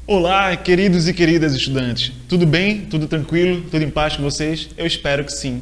Olá, queridos e queridas estudantes. Tudo bem? Tudo tranquilo? Tudo em paz com vocês? Eu espero que sim.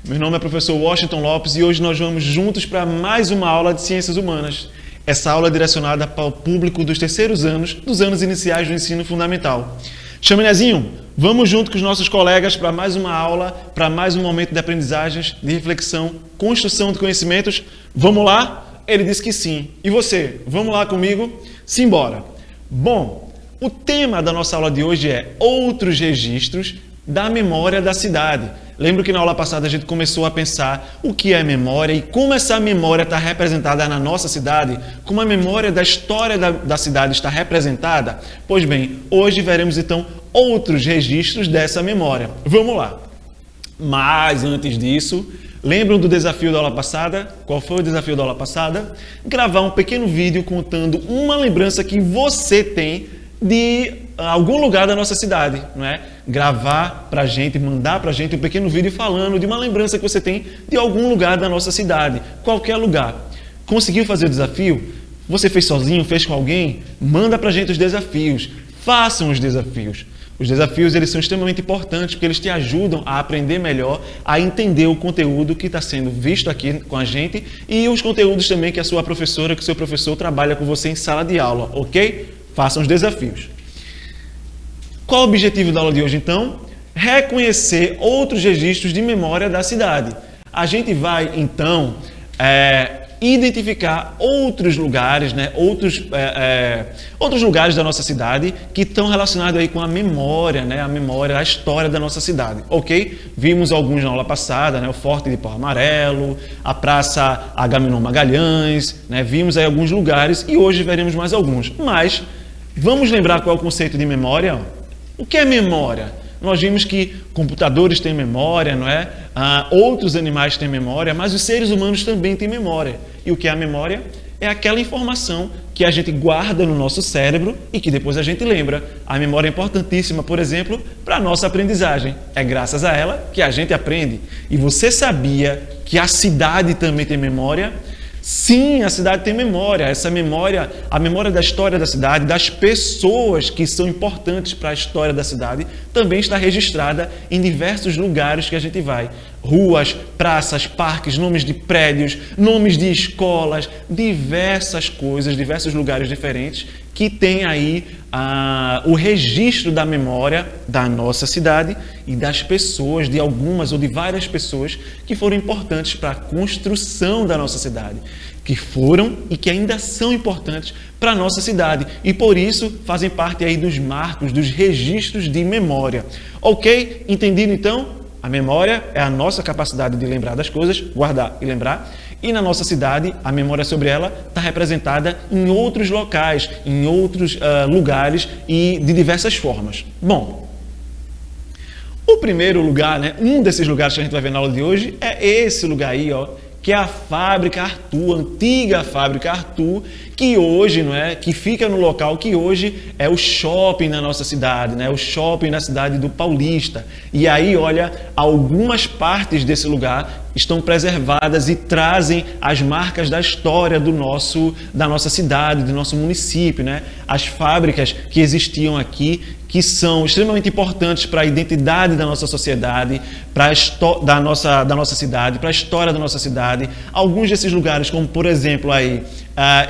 Meu nome é professor Washington Lopes e hoje nós vamos juntos para mais uma aula de Ciências Humanas. Essa aula é direcionada para o público dos terceiros anos, dos anos iniciais do ensino fundamental. Chaminézinho, vamos junto com os nossos colegas para mais uma aula, para mais um momento de aprendizagens, de reflexão, construção de conhecimentos. Vamos lá? Ele disse que sim. E você? Vamos lá comigo? Simbora! Bom, o tema da nossa aula de hoje é outros registros da memória da cidade. Lembro que na aula passada a gente começou a pensar o que é memória e como essa memória está representada na nossa cidade, como a memória da história da cidade está representada. Pois bem, hoje veremos então outros registros dessa memória. Vamos lá! Mas antes disso, lembram do desafio da aula passada? Qual foi o desafio da aula passada? Gravar um pequeno vídeo contando uma lembrança que você tem de algum lugar da nossa cidade, não é? Gravar pra gente, mandar pra gente um pequeno vídeo falando de uma lembrança que você tem de algum lugar da nossa cidade, qualquer lugar. Conseguiu fazer o desafio? Você fez sozinho, fez com alguém? Manda pra gente os desafios. Façam os desafios. Os desafios eles são extremamente importantes porque eles te ajudam a aprender melhor, a entender o conteúdo que está sendo visto aqui com a gente e os conteúdos também que a sua professora, que o seu professor trabalha com você em sala de aula, ok? Façam os desafios. Qual o objetivo da aula de hoje, então? Reconhecer outros registros de memória da cidade. A gente vai, então, identificar outros lugares, né? outros lugares da nossa cidade que estão relacionados aí com a memória, né? A memória, a história da nossa cidade, ok? Vimos alguns na aula passada, né? O Forte de Pau Amarelo, a Praça Agamenon Magalhães, né? Vimos aí alguns lugares e hoje veremos mais alguns. Mas vamos lembrar qual é o conceito de memória? O que é memória? Nós vimos que computadores têm memória, não é? Outros animais têm memória, mas os seres humanos também têm memória. E o que é a memória? É aquela informação que a gente guarda no nosso cérebro e que depois a gente lembra. A memória é importantíssima, por exemplo, para a nossa aprendizagem. É graças a ela que a gente aprende. E você sabia que a cidade também tem memória? Sim, a cidade tem memória. Essa memória, a memória da história da cidade, das pessoas que são importantes para a história da cidade, também está registrada em diversos lugares que a gente vai. Ruas, praças, parques, nomes de prédios, nomes de escolas, diversas coisas, diversos lugares diferentes que tem aí o registro da memória da nossa cidade e das pessoas, de algumas ou de várias pessoas que foram importantes para a construção da nossa cidade, que foram e que ainda são importantes para a nossa cidade e por isso fazem parte aí dos marcos, dos registros de memória. Ok? Entendido então? A memória é a nossa capacidade de lembrar das coisas, guardar e lembrar. E na nossa cidade, a memória sobre ela está representada em outros locais, em outros lugares e de diversas formas. Bom, o primeiro lugar, né, um desses lugares que a gente vai ver na aula de hoje é esse lugar aí, ó, que é a Fábrica Arthur, a antiga Fábrica Arthur, que hoje, não é, que fica no local que hoje é o shopping na nossa cidade, né, o shopping na cidade do Paulista. E aí, olha, algumas partes desse lugar estão preservadas e trazem as marcas da história da nossa cidade, do nosso município, né? As fábricas que existiam aqui, que são extremamente importantes para a identidade da nossa sociedade, da nossa cidade, para a história da nossa cidade. Alguns desses lugares, como por exemplo aí,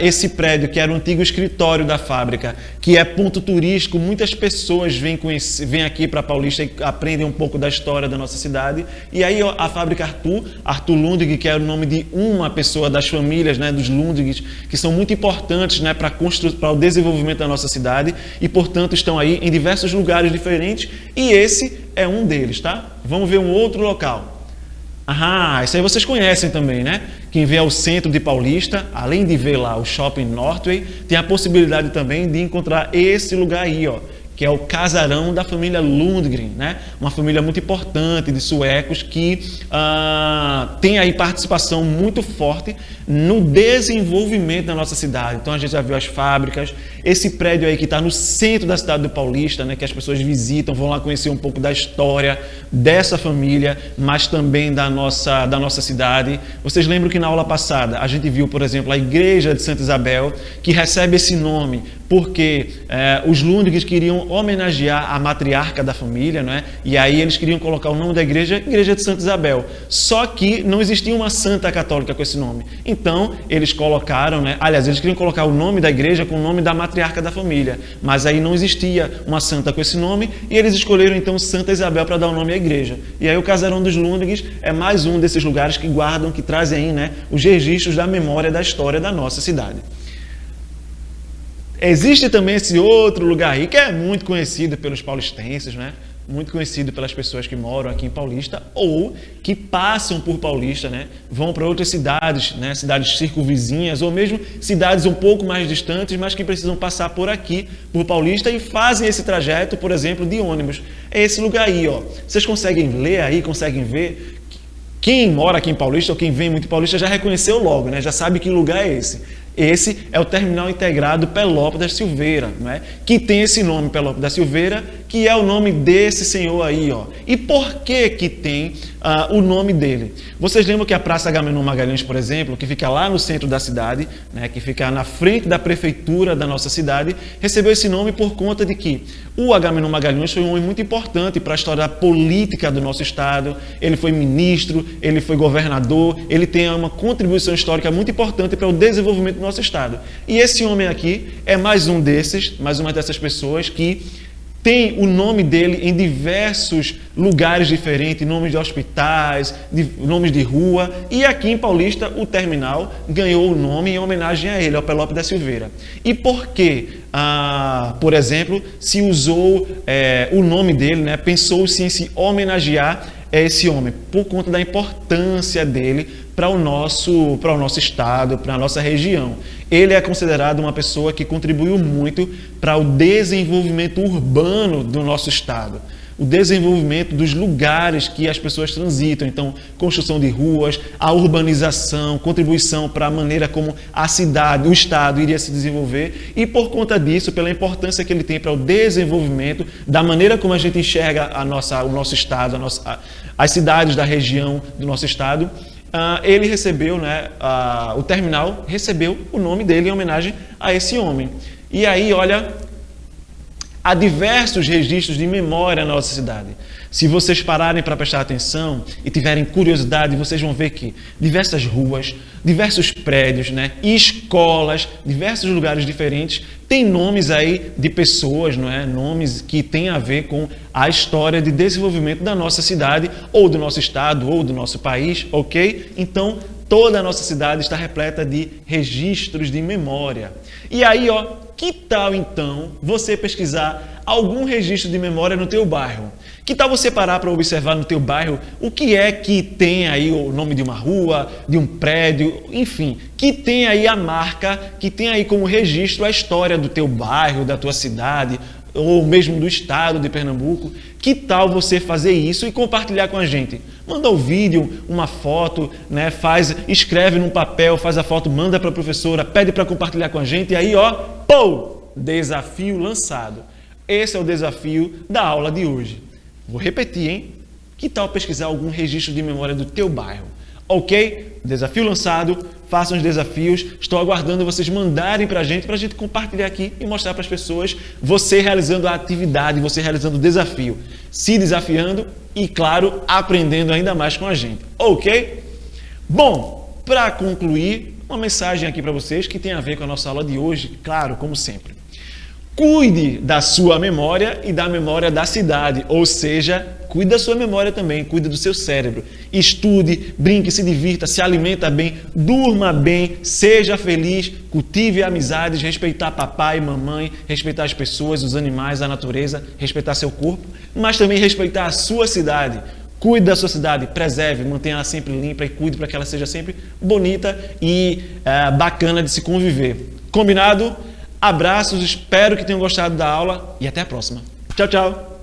esse prédio que era o antigo escritório da fábrica, que é ponto turístico, muitas pessoas vêm aqui para Paulista e aprendem um pouco da história da nossa cidade. E aí a Fábrica Arthur Lundgren, que é o nome de uma pessoa das famílias, né, dos Lundgrens, que são muito importantes, né, para o desenvolvimento da nossa cidade e, portanto, estão aí em diversos lugares diferentes e esse é um deles, tá? Vamos ver um outro local. Isso aí vocês conhecem também, né? Quem vem ao centro de Paulista, além de ver lá o Shopping Northway, tem a possibilidade também de encontrar esse lugar aí, ó, que é o casarão da família Lundgren, né? Uma família muito importante de suecos que tem aí participação muito forte no desenvolvimento da nossa cidade. Então a gente já viu as fábricas, esse prédio aí que está no centro da cidade do Paulista, né? Que as pessoas visitam, vão lá conhecer um pouco da história dessa família, mas também da nossa cidade. Vocês lembram que na aula passada a gente viu, por exemplo, a Igreja de Santa Isabel, que recebe esse nome porque os Lundgren queriam homenagear a matriarca da família, não é? E aí eles queriam colocar o nome da igreja, Igreja de Santa Isabel. Só que não existia uma santa católica com esse nome. Então, eles colocaram, né? Aliás, eles queriam colocar o nome da igreja com o nome da matriarca da família, mas aí não existia uma santa com esse nome e eles escolheram então Santa Isabel para dar o nome à igreja. E aí o Casarão dos Lundgren é mais um desses lugares que guardam, que trazem aí, né, os registros da memória da história da nossa cidade. Existe também esse outro lugar aí que é muito conhecido pelos paulistenses, né? Muito conhecido pelas pessoas que moram aqui em Paulista ou que passam por Paulista, né? Vão para outras cidades, né? Cidades circunvizinhas ou mesmo cidades um pouco mais distantes, mas que precisam passar por aqui, por Paulista e fazem esse trajeto, por exemplo, de ônibus. É esse lugar aí, ó. Vocês conseguem ler aí, conseguem ver? Quem mora aqui em Paulista ou quem vem muito em Paulista já reconheceu logo, né? Já sabe que lugar é esse. Esse é o Terminal Integrado Pelópolis da Silveira, não é? Que tem esse nome, Pelópolis da Silveira, que é o nome desse senhor aí, ó. E por que que tem o nome dele? Vocês lembram que a Praça Agamenon Magalhães, por exemplo, que fica lá no centro da cidade, né, que fica na frente da prefeitura da nossa cidade, recebeu esse nome por conta de que o Agamenon Magalhães foi um homem muito importante para a história política do nosso estado. Ele foi ministro, ele foi governador, ele tem uma contribuição histórica muito importante para o desenvolvimento do nosso estado. E esse homem aqui é mais uma dessas pessoas que tem o nome dele em diversos lugares diferentes, nomes de hospitais, nomes de rua. E aqui em Paulista, o terminal ganhou o nome em homenagem a ele, ao Pelópolis da Silveira. E por que, por exemplo, se usou o nome dele, né? Pensou-se em se homenagear esse homem? Por conta da importância dele para o nosso estado, para a nossa região. Ele é considerado uma pessoa que contribuiu muito para o desenvolvimento urbano do nosso estado, o desenvolvimento dos lugares que as pessoas transitam. Então, construção de ruas, a urbanização, contribuição para a maneira como a cidade, o estado iria se desenvolver. E por conta disso, pela importância que ele tem para o desenvolvimento, da maneira como a gente enxerga o nosso estado, as cidades da região do nosso estado, ele recebeu, né, o terminal recebeu o nome dele em homenagem a esse homem. E aí, olha, há diversos registros de memória na nossa cidade. Se vocês pararem para prestar atenção e tiverem curiosidade, vocês vão ver que diversas ruas, diversos prédios, né, escolas, diversos lugares diferentes têm nomes aí de pessoas, não é? Nomes que têm a ver com a história de desenvolvimento da nossa cidade, ou do nosso estado, ou do nosso país, ok? Então, toda a nossa cidade está repleta de registros de memória. E aí, ó, que tal então você pesquisar algum registro de memória no teu bairro? Que tal você parar para observar no teu bairro o que é que tem aí o nome de uma rua, de um prédio, enfim, que tem aí a marca, que tem aí como registro a história do teu bairro, da tua cidade, ou mesmo do estado de Pernambuco. Que tal você fazer isso e compartilhar com a gente? Manda um vídeo, uma foto, né? Escreve num papel, faz a foto, manda para a professora, pede para compartilhar com a gente e aí, ó, pô, desafio lançado. Esse é o desafio da aula de hoje. Vou repetir, hein? Que tal pesquisar algum registro de memória do teu bairro? Ok? Desafio lançado, façam os desafios. Estou aguardando vocês mandarem para a gente compartilhar aqui e mostrar para as pessoas você realizando a atividade, você realizando o desafio, se desafiando e, claro, aprendendo ainda mais com a gente. Ok? Bom, para concluir, uma mensagem aqui para vocês que tem a ver com a nossa aula de hoje, claro, como sempre. Cuide da sua memória e da memória da cidade, ou seja, cuide da sua memória também, cuide do seu cérebro. Estude, brinque, se divirta, se alimenta bem, durma bem, seja feliz, cultive amizades, respeitar papai e mamãe, respeitar as pessoas, os animais, a natureza, respeitar seu corpo, mas também respeitar a sua cidade. Cuide da sua cidade, preserve, mantenha ela sempre limpa e cuide para que ela seja sempre bonita e bacana de se conviver. Combinado? Abraços, espero que tenham gostado da aula e até a próxima. Tchau, tchau!